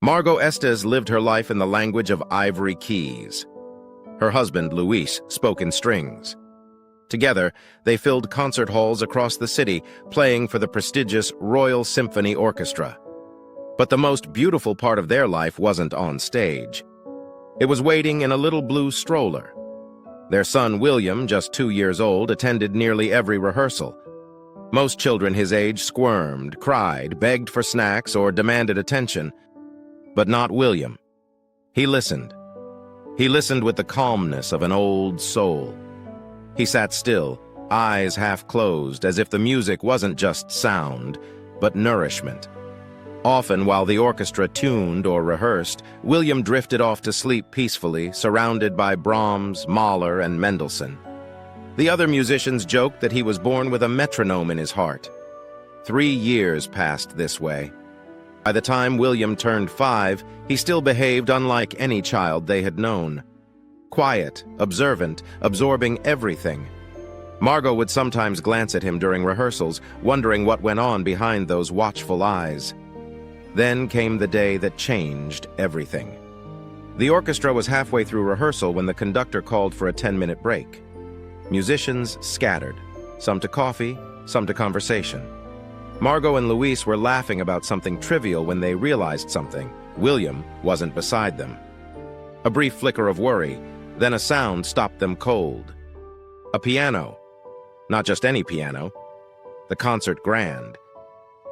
Margot Estes lived her life in the language of ivory keys. Her husband, Luis, spoke in strings. Together, they filled concert halls across the city, playing for the prestigious Royal Symphony Orchestra. But the most beautiful part of their life wasn't on stage. It was waiting in a little blue stroller. Their son, William, just 2 years old, attended nearly every rehearsal. Most children his age squirmed, cried, begged for snacks, or demanded attention. But not William. He listened. He listened with the calmness of an old soul. He sat still, eyes half closed, as if the music wasn't just sound, but nourishment. Often, while the orchestra tuned or rehearsed, William drifted off to sleep peacefully, surrounded by Brahms, Mahler, and Mendelssohn. The other musicians joked that he was born with a metronome in his heart. 3 years passed this way. By the time William turned 5, he still behaved unlike any child they had known. Quiet, observant, absorbing everything. Margot would sometimes glance at him during rehearsals, wondering what went on behind those watchful eyes. Then came the day that changed everything. The orchestra was halfway through rehearsal when the conductor called for a 10-minute break. Musicians scattered, some to coffee, some to conversation. Margot and Luis were laughing about something trivial when they realized something. William wasn't beside them. A brief flicker of worry, then a sound stopped them cold. A piano. Not just any piano. The concert grand.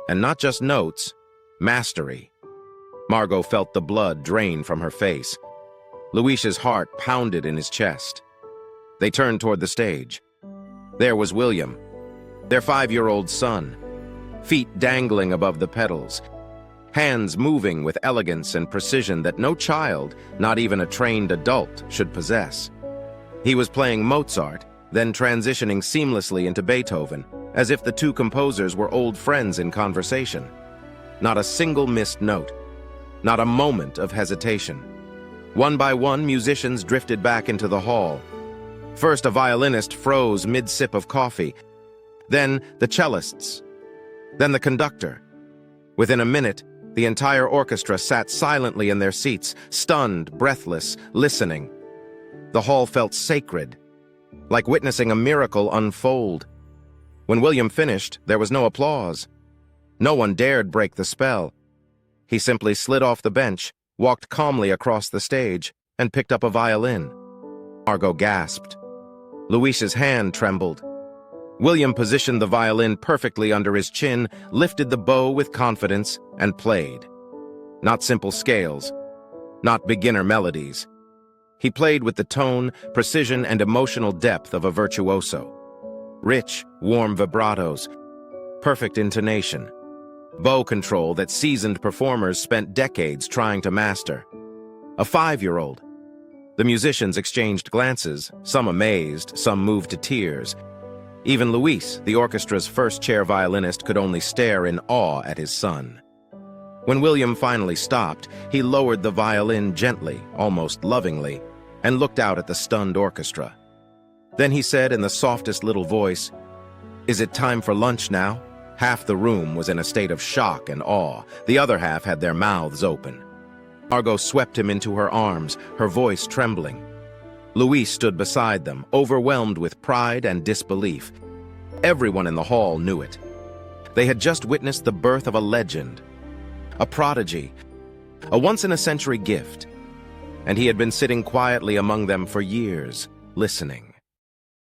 And not just notes, mastery. Margot felt the blood drain from her face. Luis's heart pounded in his chest. They turned toward the stage. There was William, their 5-year-old son, feet dangling above the pedals, hands moving with elegance and precision that no child, not even a trained adult, should possess. He was playing Mozart, then transitioning seamlessly into Beethoven, as if the two composers were old friends in conversation. Not a single missed note, not a moment of hesitation. One by one, musicians drifted back into the hall. First, a violinist froze mid-sip of coffee, then the cellists, then the conductor. Within a minute, the entire orchestra sat silently in their seats, stunned, breathless, listening. The hall felt sacred, like witnessing a miracle unfold. When William finished, there was no applause. No one dared break the spell. He simply slid off the bench, walked calmly across the stage, and picked up a violin. Margot gasped. Luis's hand trembled. William positioned the violin perfectly under his chin, lifted the bow with confidence, and played. Not simple scales, not beginner melodies. He played with the tone, precision, and emotional depth of a virtuoso. Rich, warm vibratos, perfect intonation, bow control that seasoned performers spent decades trying to master. A 5-year-old. The musicians exchanged glances, some amazed, some moved to tears. Even Luis, the orchestra's first-chair violinist, could only stare in awe at his son. When William finally stopped, he lowered the violin gently, almost lovingly, and looked out at the stunned orchestra. Then he said in the softest little voice, "Is it time for lunch now?" Half the room was in a state of shock and awe. The other half had their mouths open. Margot swept him into her arms, her voice trembling. Luis stood beside them, overwhelmed with pride and disbelief. Everyone in the hall knew it. They had just witnessed the birth of a legend, a prodigy, a once-in-a-century gift, and he had been sitting quietly among them for years, listening.